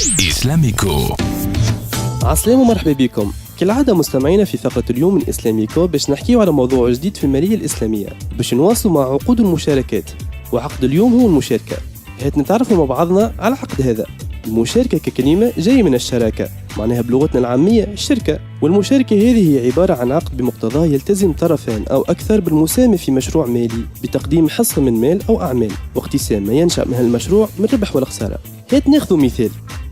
إسلاميكو. عسلامة ومرحبا بكم. كالعادة مستمعينا في فقرة اليوم من إسلاميكو باش نحكيو على موضوع جديد في المالية الإسلامية باش نواصلوا مع عقود المشاركات. وعقد اليوم هو المشاركة. هات نتعرفوا مع بعضنا على عقد هذا. المشاركة ككلمة جاية من الشراكة، معناها بلغتنا العامية الشركة، والمشاركة هذه هي عبارة عن عقد بمقتضاه يلتزم طرفان أو أكثر بالمساهمة في مشروع مالي بتقديم حصة من مال أو أعمال واقتسام ما ينشأ من هالمشروع من ربح ولا خسارة. هات ناخذ مثال،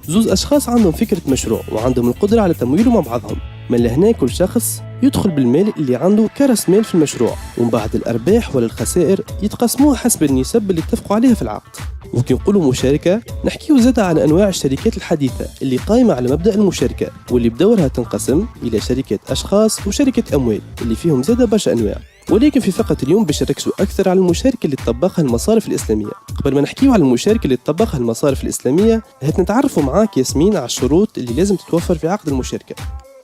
زوز أشخاص عندهم فكرة مشروع وعندهم القدرة على تمويله مع بعضهم. من لهنا كل شخص يدخل بالمال اللي عنده كرأس مال في المشروع، ومن بعد الأرباح ولا الخسائر يتقسموها حسب النسب اللي اتفقوا عليها في العقد. وكي نقولوا مشاركة نحكيو زادة على أنواع الشركات الحديثة اللي قائمة على مبدأ المشاركة، واللي بدورها تنقسم إلى شركات أشخاص وشركة أموال اللي فيهم زادة برشا أنواع. ولكن في فقرة اليوم باش نركزوا أكثر على المشاركة اللي تطبقها المصارف الإسلامية. قبل ما نحكيو على المشاركة اللي تطبقها المصارف الإسلامية، هات نتعرفوا معاك ياسمين على الشروط اللي لازم تتوفر في عقد المشاركة.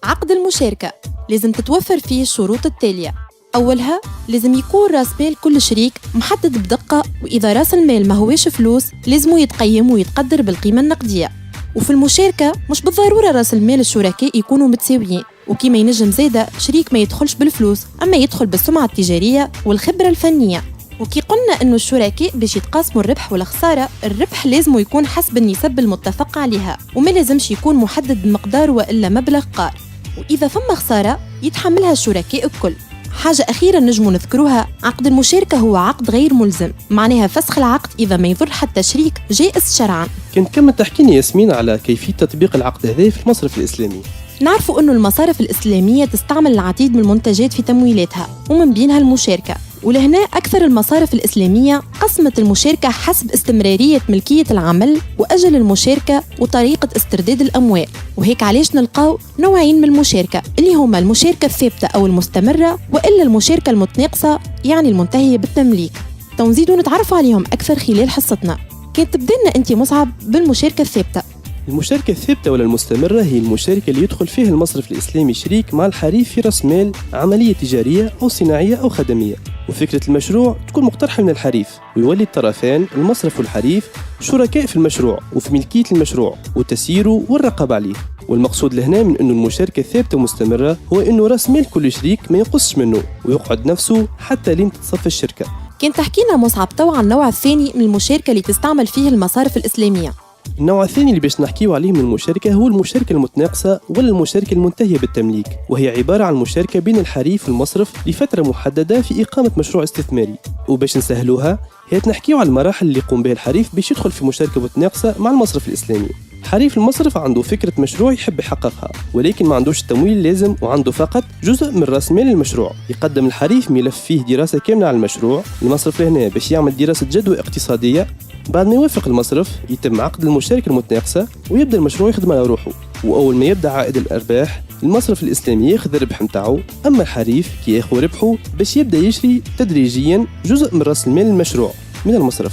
عقد المشاركة لازم تتوفر فيه الشروط التالية. أولها لازم يكون رأس مال كل شريك محدد بدقة، وإذا رأس المال ما هوش فلوس لازم يتقيم ويتقدر بالقيمة النقدية. وفي المشاركة مش بالضرورة رأس المال الشركاء يكونوا متساويين، وكما ينجم زيادة شريك ما يدخلش بالفلوس أما يدخل بالسمعة التجارية والخبرة الفنية. وكي قلنا إنه الشركاء باش يتقاسموا الربح والخسارة، الربح لازم يكون حسب النسب المتفق عليها وما لازمش يكون محدد بمقدار وإلا مبلغ قار. وإذا فما خسارة يتحملها الشركاء الكل. حاجة أخيرة نجمو نذكروها، عقد المشاركة هو عقد غير ملزم، معناها فسخ العقد إذا ما يضر حتى شريك جائز شرعاً. كنت كمل تحكيني ياسمين على كيفية تطبيق العقد هذا في المصرف الإسلامي. نعرفوا أنه المصارف الإسلامية تستعمل العديد من المنتجات في تمويلاتها ومن بينها المشاركة، ولهنا أكثر المصارف الإسلامية قسمت المشاركة حسب استمرارية ملكية العمل وأجل المشاركة وطريقة استرداد الأموال. وهيك علاش نلقاو نوعين من المشاركة اللي هما المشاركة الثابتة أو المستمرة، وإلا المشاركة المتناقصة يعني المنتهية بالتمليك. تنزيد ونتعرف عليهم أكثر خلال حصتنا. كانت تبدلنا أنت مصعب بالمشاركة الثابتة. المشاركة الثابتة ولا المستمرة هي المشاركة اللي يدخل فيها المصرف الإسلامي شريك مع الحريف في رأس مال عملية تجارية أو صناعية أو خدمية، وفكرة المشروع تكون مقترحة من الحريف، ويولي الطرفان المصرف والحريف شركاء في المشروع وفي ملكية المشروع وتسييره والرقابة عليه. والمقصود لهنا من أنه المشاركة الثابتة ومستمرة هو أنه رأس مال كل شريك ما ينقصش منه ويقعد نفسه حتى لين تتصفى الشركة. كان تحكينا مصعب تو عن النوع الثاني من المشاركة اللي تستعمل فيه المصارف الإسلامية. النوع الثاني اللي باش نحكيو عليه من المشاركة هو المشاركة المتناقصة ولا المشاركة المنتهية بالتمليك، وهي عبارة عن مشاركة بين الحريف والمصرف لفترة محددة في إقامة مشروع استثماري. وباش نسهلوها هي نحكيو على المراحل اللي يقوم بها الحريف باش يدخل في مشاركة متناقصة مع المصرف الإسلامي. حريف المصرف عنده فكرة مشروع يحب يحققها، ولكن ما عندوش التمويل اللازم وعنده فقط جزء من رأس مال المشروع. يقدم الحريف ملف فيه دراسة كاملة على المشروع، المصرف لهنا باش يعمل دراسة جدوى اقتصادية. بعد ما يوافق المصرف يتم عقد المشاركة المتناقصة ويبدأ المشروع يخدم على روحه. وأول ما يبدأ عائد الأرباح المصرف الإسلامي ياخذ الربح متاعه، أما الحريف كي ياخذ ربحه باش يبدأ يشري تدريجيا جزء من رأس المال المشروع من المصرف.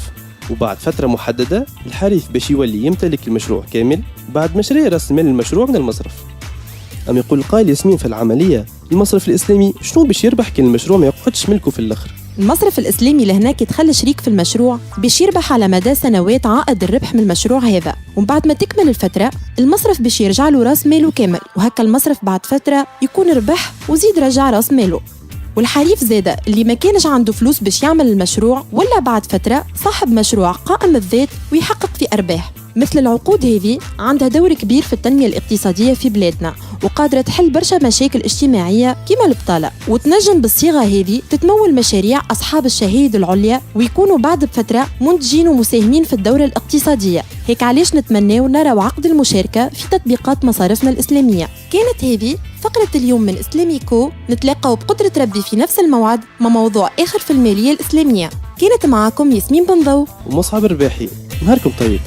وبعد فترة محددة الحريف باش يولي يمتلك المشروع كامل بعد ما شرى رأس مال المشروع من المصرف. أم يقول القائل ياسمين في العملية المصرف الإسلامي شنو باش يربح كي المشروع ما يقعدش ملكه في الآخر؟ المصرف الإسلامي لهناك يتخلى شريك في المشروع باش يربح على مدى سنوات عائد الربح من المشروع هذا، ومن بعد ما تكمل الفترة المصرف باش يرجع له راس ماله كامل، وهكا المصرف بعد فترة يكون ربح وزيد رجع راس ماله. والحريف زادة اللي ما كانش عنده فلوس باش يعمل المشروع ولا بعد فترة صاحب مشروع قائم الذات ويحقق في أرباح. مثل العقود هذه عندها دور كبير في التنمية الاقتصادية في بلادنا، وقادرة تحل برشا مشاكل اجتماعية كما البطالة. وتنجم بالصيغة هذه تتمول مشاريع أصحاب الشهادة العليا ويكونوا بعد بفترة منتجين ومساهمين في الدورة الاقتصادية. هيك علاش نتمناو نرى عقد المشاركة في تطبيقات مصارفنا الإسلامية. كانت هذه فقرة اليوم من إسلاميكو، نتلاقوا بقدرة ربي في نفس الموعد مع موضوع آخر في المالية الإسلامية. كانت معاكم ياسمين بن ضو ومصعب الرباحي. نهاركم طيب.